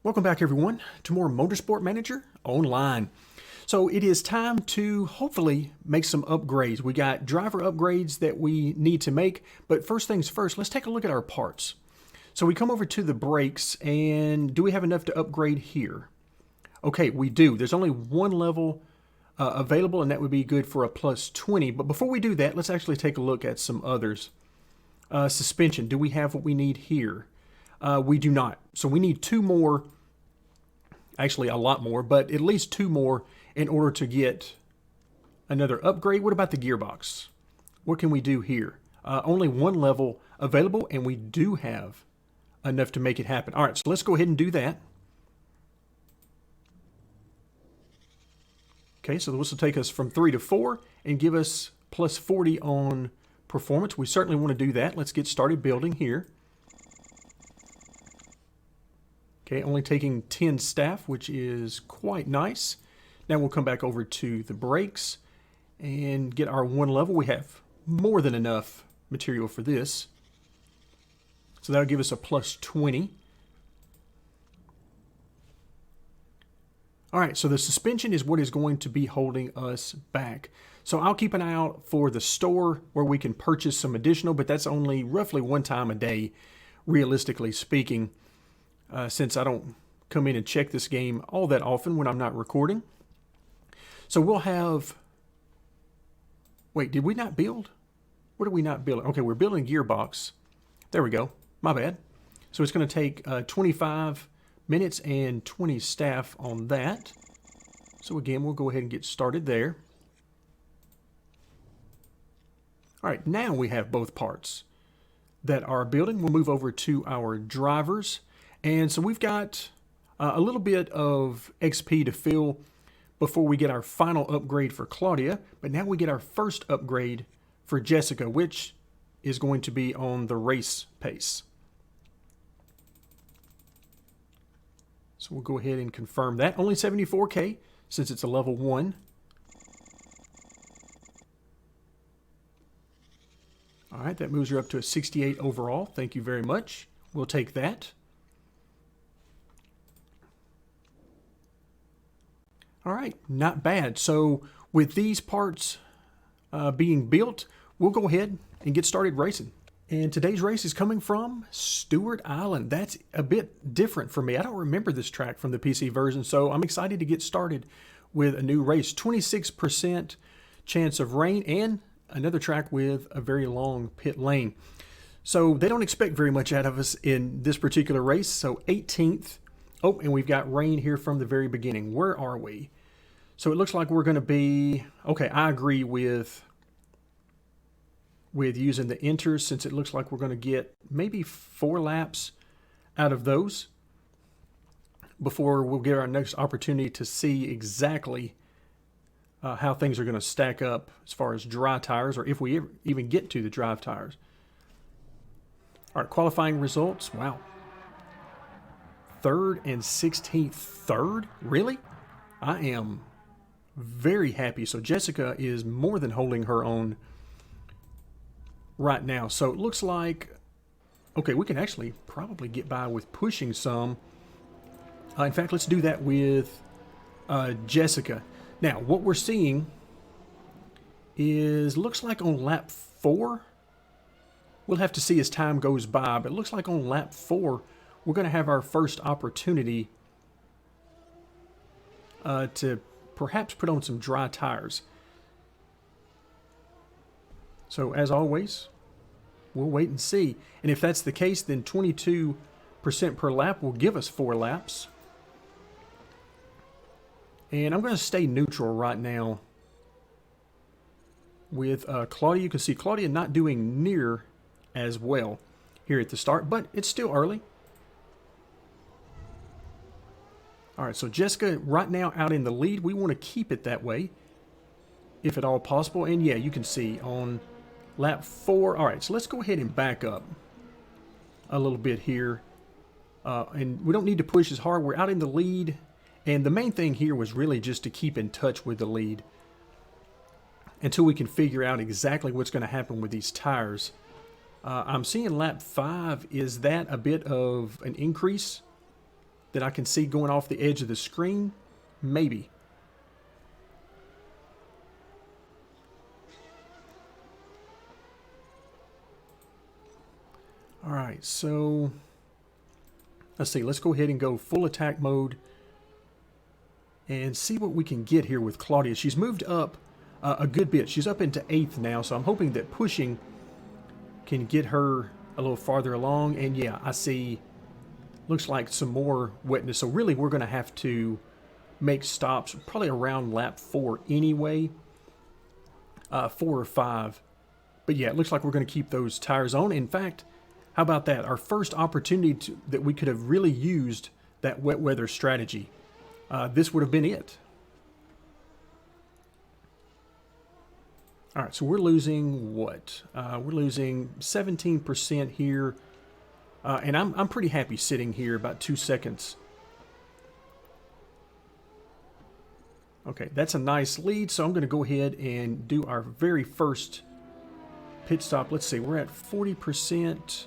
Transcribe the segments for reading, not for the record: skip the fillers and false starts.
Welcome back everyone to more Motorsport Manager Online. So it is time to hopefully make some upgrades. We got driver upgrades that we need to make, but first things first, let's take a look at our parts. So we come over to the brakes, and do we have enough to upgrade here? Okay, we do. There's only one level available, and that would be good for a plus 20. But before we do that, let's actually take a look at some others. Suspension, do we have what we need here? We do not. So we need two more, actually a lot more, but at least two more in order to get another upgrade. What about the gearbox? What can we do here? Only one level available, and we do have enough to make it happen. All right, so let's go ahead and do that. Okay, so this will take us from 3 to 4 and give us plus 40 on performance. We certainly want to do that. Let's get started building here. Okay, only taking 10 staff, which is quite nice. Now we'll come back over to the brakes and get our one level. We have more than enough material for this. So that'll give us a plus 20. All right, so the suspension is what is going to be holding us back. So I'll keep an eye out for the store where we can purchase some additional, but that's only roughly one time a day, realistically speaking. Since I don't come in and check this game all that often when I'm not recording. So we'll have... Wait, did we not build? What are we not building? Okay, we're building a gearbox. There we go. My bad. So it's going to take 25 minutes and 20 staff on that. So again, we'll go ahead and get started there. All right, now we have both parts that are building. We'll move over to our drivers. And so we've got a little bit of XP to fill before we get our final upgrade for Claudia. But now we get our first upgrade for Jessica, which is going to be on the race pace. So we'll go ahead and confirm that. Only 74K since it's a level 1. All right, that moves her up to a 68 overall. Thank you very much. We'll take that. All right, not bad. So with these parts being built, we'll go ahead and get started racing. And today's race is coming from Stewart Island. That's a bit different for me. I don't remember this track from the PC version, so I'm excited to get started with a new race. 26% chance of rain and another track with a very long pit lane. So they don't expect very much out of us in this particular race. So 18th. Oh, and we've got rain here from the very beginning. Where are we? So it looks like we're going to be... Okay, I agree with using the enters, since it looks like we're going to get maybe 4 laps out of those before we'll get our next opportunity to see exactly how things are going to stack up as far as dry tires, or if we even get to the dry tires. All right, qualifying results. Wow. 3rd and 16th. 3rd? Really? I am very happy. So Jessica is more than holding her own right now. So it looks like, okay, we can actually probably get by with pushing some. In fact, let's do that with Jessica. Now, what we're seeing is, looks like on lap 4, we'll have to see as time goes by, but it looks like on lap 4, we're going to have our first opportunity to perhaps put on some dry tires. So as always, we'll wait and see. And if that's the case, then 22% per lap will give us 4 laps. And I'm going to stay neutral right now with Claudia. You can see Claudia not doing near as well here at the start, but it's still early. All right, so Jessica right now out in the lead. We want to keep it that way, if at all possible. And yeah, you can see on lap 4. All right, so let's go ahead and back up a little bit here. And we don't need to push as hard. We're out in the lead. And the main thing here was really just to keep in touch with the lead until we can figure out exactly what's going to happen with these tires. I'm seeing lap 5. Is that a bit of an increase that I can see going off the edge of the screen? Maybe. All right, so let's see. Let's go ahead and go full attack mode and see what we can get here with Claudia. She's moved up a good bit. She's up into 8th now, so I'm hoping that pushing can get her a little farther along. And yeah, I see, looks like some more wetness. So really, we're going to have to make stops probably around lap 4 anyway, 4 or 5. But yeah, it looks like we're going to keep those tires on. In fact, how about that? Our first opportunity that we could have really used that wet weather strategy. This would have been it. All right, so we're losing what? We're losing 17% here. And I'm pretty happy sitting here about 2 seconds. Okay, that's a nice lead, so I'm going to go ahead and do our very first pit stop. Let's see, we're at 40%,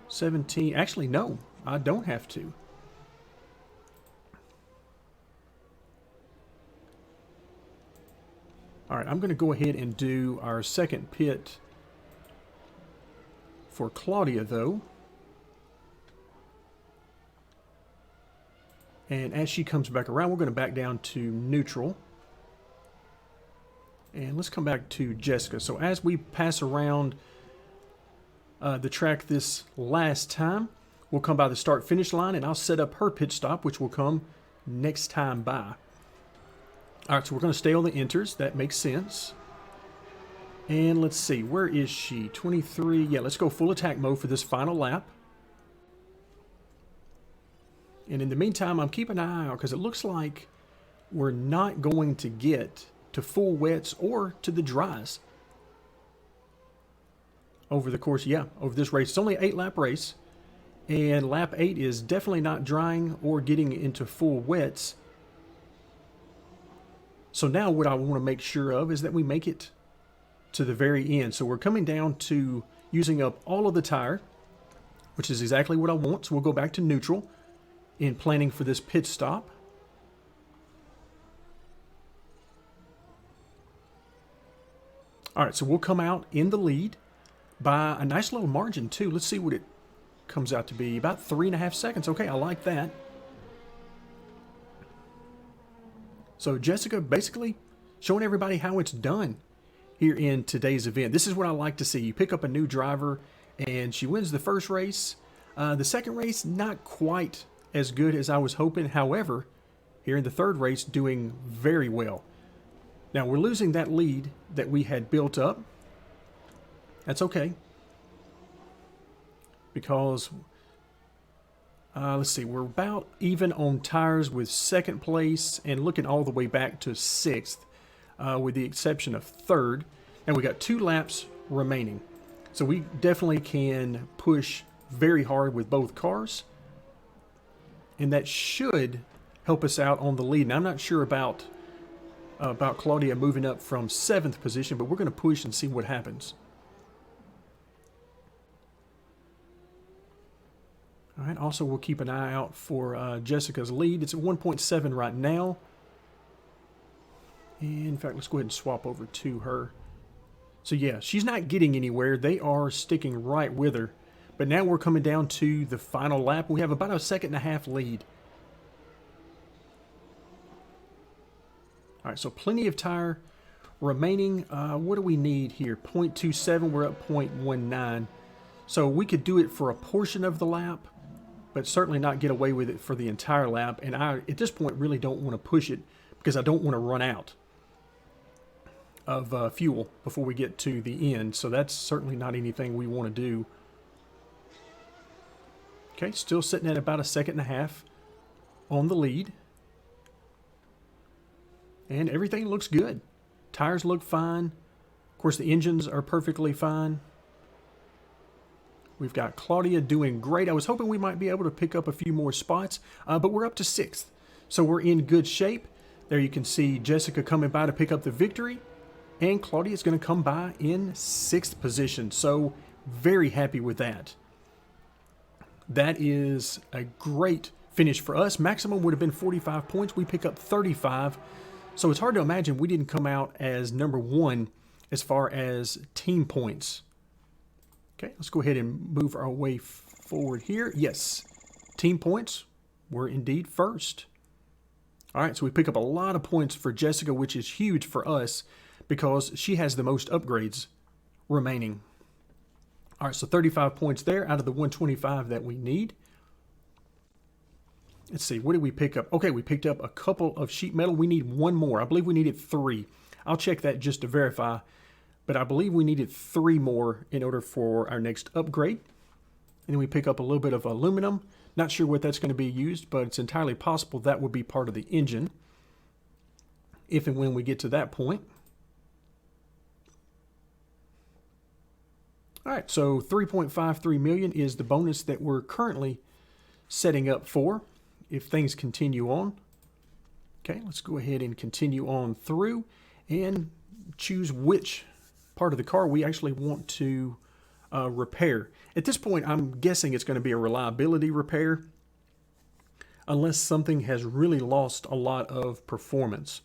17. Actually, no, I don't have to. All right, I'm going to go ahead and do our second pit for Claudia, though. And as she comes back around, we're going to back down to neutral. And let's come back to Jessica. So as we pass around the track this last time, we'll come by the start-finish line, and I'll set up her pit stop, which will come next time by. All right, so we're going to stay on the inters. That makes sense. And let's see, where is she? 23. Yeah, let's go full attack mode for this final lap. And in the meantime, I'm keeping an eye out because it looks like we're not going to get to full wets or to the dries over the course, over this race. It's only an 8-lap race, and lap 8 is definitely not drying or getting into full wets. So now what I want to make sure of is that we make it to the very end. So we're coming down to using up all of the tire, which is exactly what I want. So we'll go back to neutral in planning for this pit stop. All right, so we'll come out in the lead by a nice little margin too. Let's see what it comes out to be. About 3.5 seconds. Okay, I like that. So Jessica basically showing everybody how it's done here in today's event. This is what I like to see. You pick up a new driver and she wins the first race. The second race, not quite as good as I was hoping. However, here in the third race, doing very well. Now we're losing that lead that we had built up. That's okay. Because, let's see, we're about even on tires with second place and looking all the way back to 6th, with the exception of 3rd. And we got 2 laps remaining. So we definitely can push very hard with both cars. And that should help us out on the lead. Now, I'm not sure about Claudia moving up from 7th position, but we're going to push and see what happens. All right, also we'll keep an eye out for Jessica's lead. It's at 1.7 right now. And in fact, let's go ahead and swap over to her. So yeah, she's not getting anywhere. They are sticking right with her. But now we're coming down to the final lap. We have about a 1.5 second lead. All right, so plenty of tire remaining. What do we need here? 0.27, we're up 0.19. So we could do it for a portion of the lap, but certainly not get away with it for the entire lap. And I, at this point, really don't want to push it because I don't want to run out of fuel before we get to the end. So that's certainly not anything we want to do. Okay, still sitting at about a 1.5 seconds on the lead. And everything looks good. Tires look fine. Of course, the engines are perfectly fine. We've got Claudia doing great. I was hoping we might be able to pick up a few more spots, but we're up to 6th. So we're in good shape. There you can see Jessica coming by to pick up the victory. And Claudia's going to come by in 6th position. So very happy with that. That is a great finish for us. Maximum would have been 45 points. We pick up 35. So it's hard to imagine we didn't come out as number one as far as team points. Okay, let's go ahead and move our way forward here. Yes, team points were indeed first. All right, so we pick up a lot of points for Jessica, which is huge for us because she has the most upgrades remaining. All right, so 35 points there out of the 125 that we need. Let's see, what did we pick up? Okay, we picked up a couple of sheet metal. We need one more. I believe we needed 3. I'll check that just to verify, but I believe we needed 3 more in order for our next upgrade. And then we pick up a little bit of aluminum. Not sure what that's going to be used, but it's entirely possible that would be part of the engine if and when we get to that point. All right, so 3.53 million is the bonus that we're currently setting up for if things continue on. Okay, let's go ahead and continue on through and choose which part of the car we actually want to repair. At this point, I'm guessing it's going to be a reliability repair unless something has really lost a lot of performance.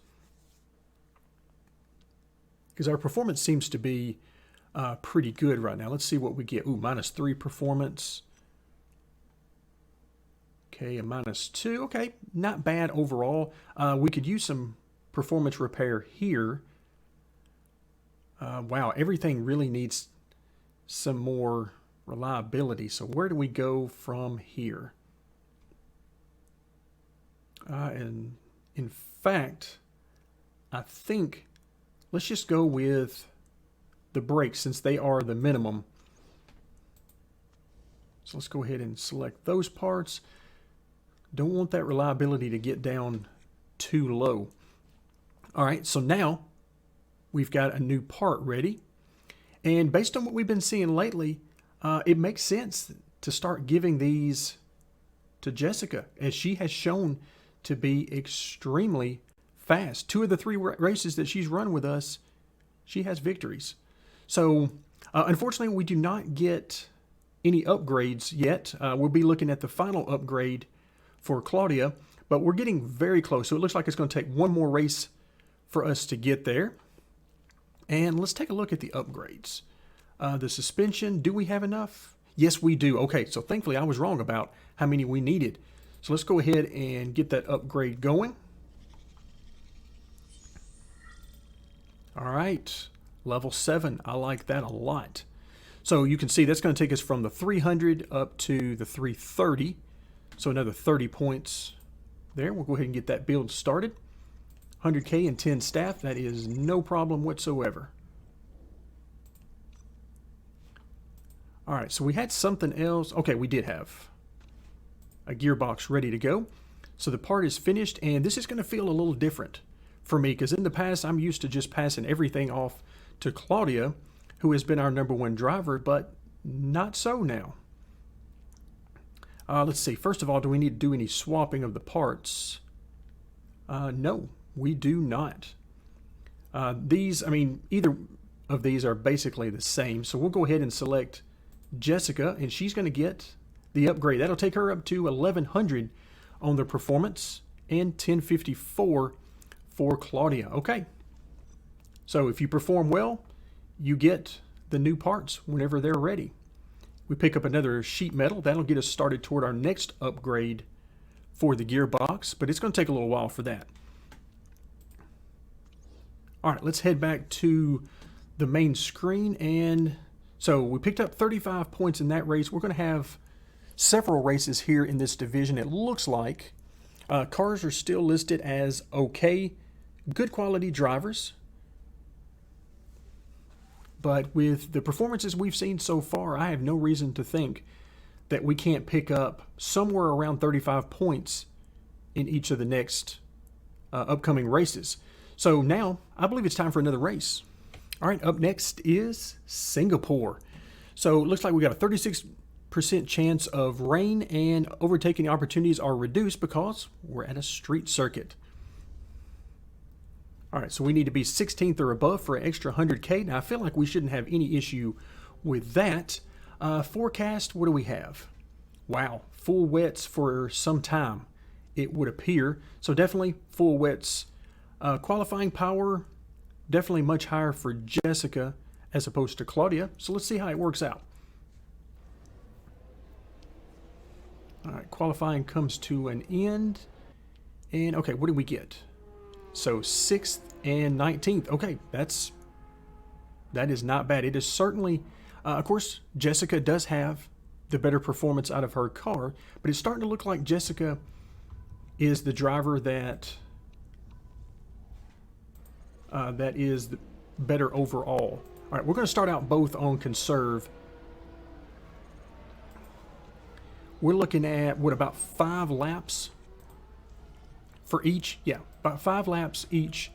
Because our performance seems to be pretty good right now. Let's see what we get. Ooh, -3 performance. Okay, a -2. Okay, not bad overall. We could use some performance repair here. Wow, everything really needs some more reliability. So where do we go from here? And in fact, I think let's just go with the brakes since they are the minimum. So let's go ahead and select those parts. Don't want that reliability to get down too low. All right, so now we've got a new part ready. And based on what we've been seeing lately, it makes sense to start giving these to Jessica, as she has shown to be extremely fast. 2 of the 3 races that she's run with us, she has victories. So unfortunately, we do not get any upgrades yet. We'll be looking at the final upgrade for Claudia, but we're getting very close. So it looks like it's going to take one more race for us to get there. And let's take a look at the upgrades. The suspension, do we have enough? Yes, we do. Okay, so thankfully I was wrong about how many we needed. So let's go ahead and get that upgrade going. All right, level 7. I like that a lot. So you can see that's going to take us from the 300 up to the 330. So another 30 points there. We'll go ahead and get that build started. 100K and 10 staff. That is no problem whatsoever. All right, so we had something else. Okay, we did have a gearbox ready to go. So the part is finished, and this is going to feel a little different for me because in the past I'm used to just passing everything off to Claudia, who has been our #1 driver, but not so now. Let's see. First of all, do we need to do any swapping of the parts? No, we do not. These, I mean, either of these are basically the same. So we'll go ahead and select Jessica, and she's going to get the upgrade. That'll take her up to 1100 on the performance and 1054 for Claudia. Okay. So if you perform well, you get the new parts whenever they're ready. We pick up another sheet metal. That'll get us started toward our next upgrade for the gearbox, but it's going to take a little while for that. All right, let's head back to the main screen. And so we picked up 35 points in that race. We're going to have several races here in this division. It looks like cars are still listed as okay, good quality drivers. But with the performances we've seen so far, I have no reason to think that we can't pick up somewhere around 35 points in each of the next upcoming races. So now I believe it's time for another race. All right, up next is Singapore. So it looks like we got a 36% chance of rain, and overtaking opportunities are reduced because we're at a street circuit. All right, so we need to be 16th or above for an extra 100K. Now, I feel like we shouldn't have any issue with that. Forecast, what do we have? Wow, full wets for some time, it would appear. So definitely full wets. Qualifying power, definitely much higher for Jessica as opposed to Claudia. So let's see how it works out. All right, qualifying comes to an end. And okay, what did we get? So 6th and 19th. Okay, that is not bad. It is certainly, of course, Jessica does have the better performance out of her car, but it's starting to look like Jessica is the driver that is the better overall. All right, we're going to start out both on conserve. We're looking at, what, about 5 laps for each? Yeah, about 5 laps each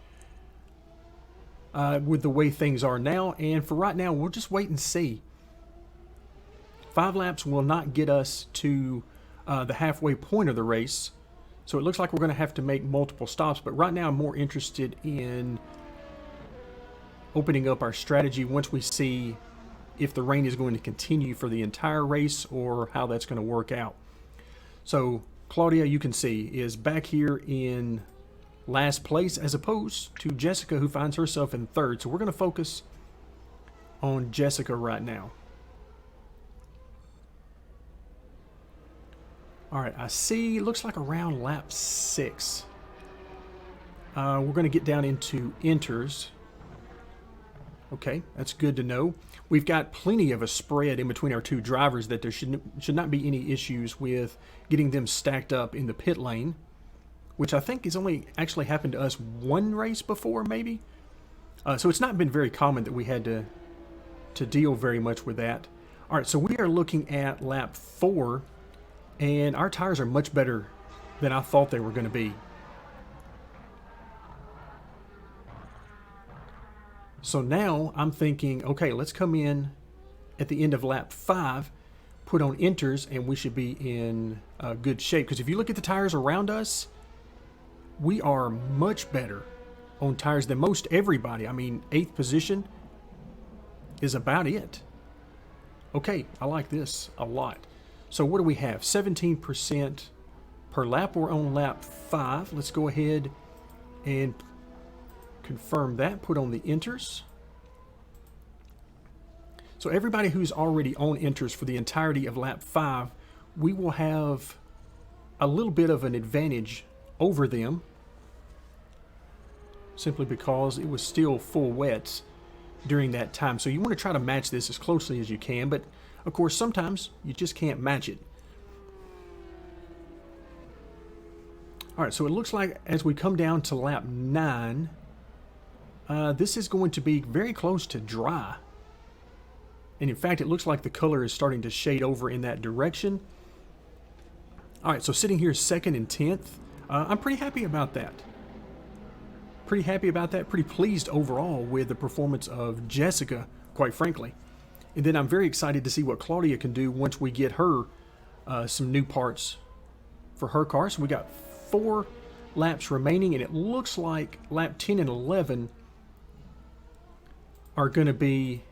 with the way things are now. And for right now, we'll just wait and see. 5 laps will not get us to the halfway point of the race. So it looks like we're going to have to make multiple stops. But right now, I'm more interested in opening up our strategy once we see if the rain is going to continue for the entire race or how that's going to work out. So Claudia, you can see, is back here in last place as opposed to Jessica, who finds herself in 3rd. So we're going to focus on Jessica right now. All right, I see, looks like around lap 6. We're going to get down into enters. Okay, that's good to know. We've got plenty of a spread in between our 2 drivers that there should not be any issues with getting them stacked up in the pit lane, which I think has only actually happened to us 1 race before, maybe. So it's not been very common that we had to deal very much with that. All right, so we are looking at lap 4, and our tires are much better than I thought they were going to be. So now I'm thinking, okay, let's come in at the end of lap 5, put on enters, and we should be in good shape. Because if you look at the tires around us, we are much better on tires than most everybody. I mean, 8th position is about it. Okay, I like this a lot. So what do we have? 17% per lap. We're on lap 5. Let's go ahead and confirm that, put on the enters. So everybody who's already on enters for the entirety of lap 5, we will have a little bit of an advantage over them simply because it was still full wets during that time. So you want to try to match this as closely as you can, but of course sometimes you just can't match it. All right, so it looks like as we come down to lap 9, this is going to be very close to dry. And in fact, it looks like the color is starting to shade over in that direction. All right, so sitting here 2nd and 10th, I'm pretty happy about that. Pretty pleased overall with the performance of Jessica, quite frankly. And then I'm very excited to see what Claudia can do once we get her some new parts for her car. So we got 4 laps remaining, and it looks like lap 10 and 11 are going to be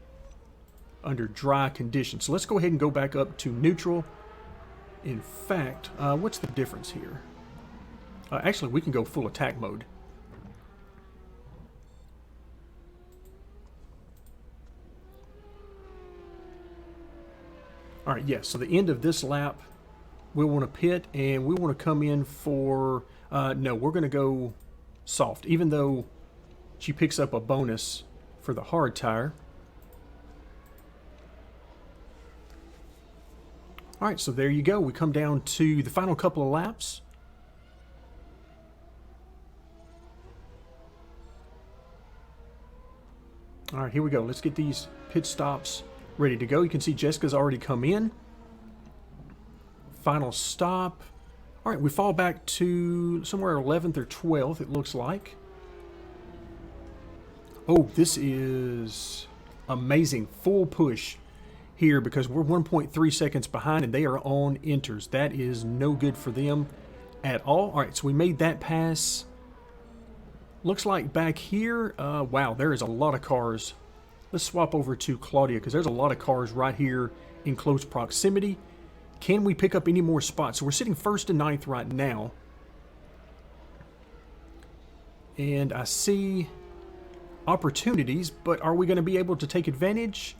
under dry conditions. So let's go ahead and go back up to neutral. In fact, what's the difference here? Actually, we can go full attack mode. All right, yes, so the end of this lap, we want to pit, and we want to come in for, no, we're going to go soft, even though she picks up a bonus for the hard tire. All right, so there you go. We come down to the final couple of laps. All right, here we go. Let's get these pit stops ready to go. You can see Jessica's already come in. Final stop. All right, we fall back to somewhere 11th or 12th, it looks like. Oh, this is amazing. Full push here because we're 1.3 seconds behind and they are on enters. That is no good for them at all. All right, so we made that pass. Looks like back here, wow, there is a lot of cars. Let's swap over to Claudia because there's a lot of cars right here in close proximity. Can we pick up any more spots? So we're sitting first and ninth right now. And I see opportunities, but are we going to be able to take advantage?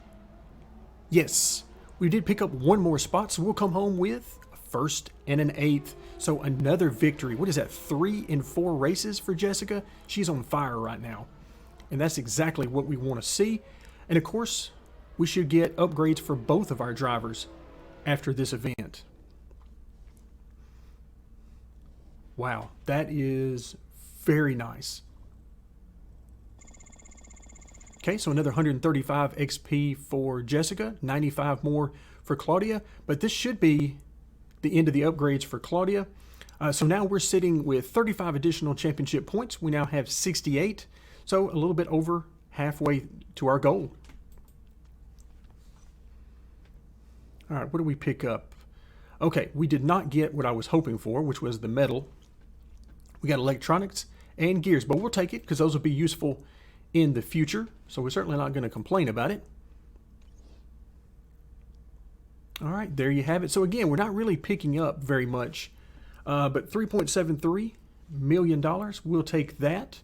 Yes, we did pick up one more spot, so we'll come home with a first and an eighth. So another victory. What is that, 3 in 4 races for Jessica? She's on fire right now. And that's exactly what we want to see. And of course, we should get upgrades for both of our drivers after this event. Wow, that is very nice. Okay, so another 135 XP for Jessica, 95 more for Claudia, but this should be the end of the upgrades for Claudia. So now we're sitting with 35 additional championship points. We now have 68, so a little bit over halfway to our goal. All right, what do we pick up? Okay, we did not get what I was hoping for, which was the medal. We got electronics and gears, but we'll take it because those will be useful in the future, so we're certainly not going to complain about it. All right, there you have it. So again, we're not really picking up very much, but $3.73 million, we'll take that,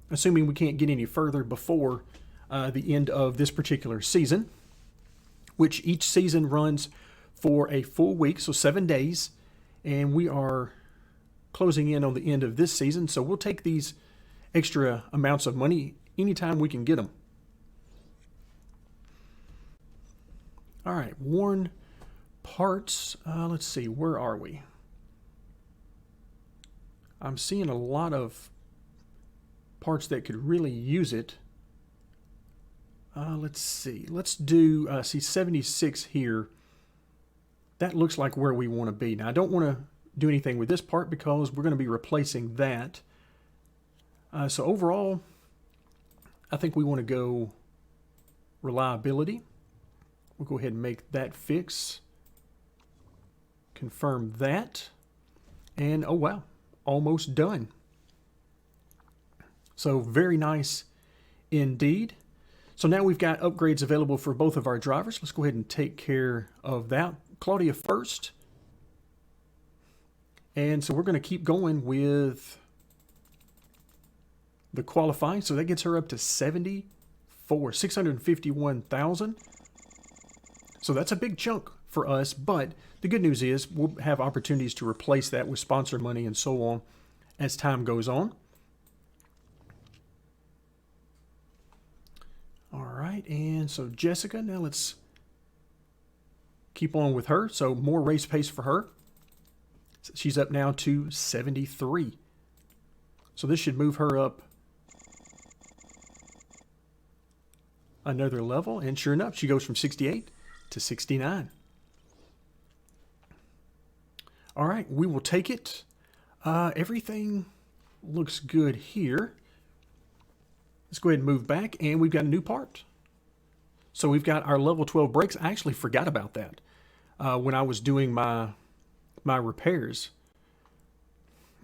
assuming we can't get any further before the end of this particular season, which each season runs for a full week, so 7 days, and we are closing in on the end of this season, so we'll take these extra amounts of money anytime we can get them. All right, worn parts. Let's see, where are we? I'm seeing a lot of parts that could really use it. Let's see. Let's do see 76 here. That looks like where we want to be. Now, I don't want to do anything with this part because we're going to be replacing that. So overall, I think we want to go reliability. We'll go ahead and make that fix. Confirm that. And oh wow, almost done. So very nice indeed. So now we've got upgrades available for both of our drivers. Let's go ahead and take care of that. Claudia first. And so we're going to keep going with the qualifying. So that gets her up to 74, 651,000. So that's a big chunk for us, but the good news is we'll have opportunities to replace that with sponsor money and so on as time goes on. All right, and so Jessica, now let's keep on with her. So more race pace for her. She's up now to 73. So this should move her up another level, and sure enough, she goes from 68 to 69. All right, we will take it. Everything looks good here. Let's go ahead and move back, and we've got a new part. So we've got our level 12 brakes. I actually forgot about that when I was doing my repairs.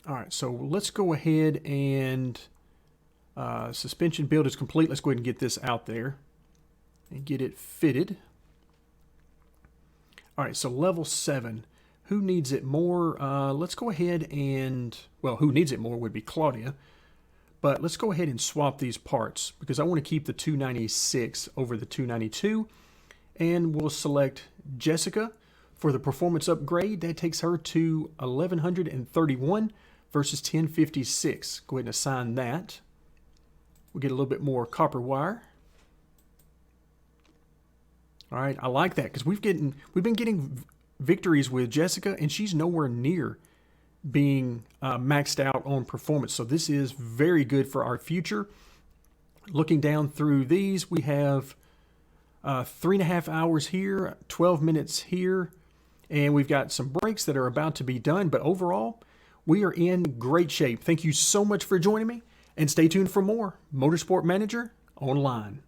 All right, so let's go ahead and suspension build is complete. Let's go ahead and get this out there and get it fitted. All right, so level 7. Who needs it more? Let's go ahead and, well, who needs it more would be Claudia. But let's go ahead and swap these parts because I want to keep the 296 over the 292. And we'll select Jessica for the performance upgrade. That takes her to 1131 versus 1056. Go ahead and assign that. We'll get a little bit more copper wire. All right, I like that because we've been getting victories with Jessica, and she's nowhere near being maxed out on performance. So this is very good for our future. Looking down through these, we have 3.5 hours here, 12 minutes here, and we've got some breaks that are about to be done. But overall, we are in great shape. Thank you so much for joining me, and stay tuned for more Motorsport Manager Online.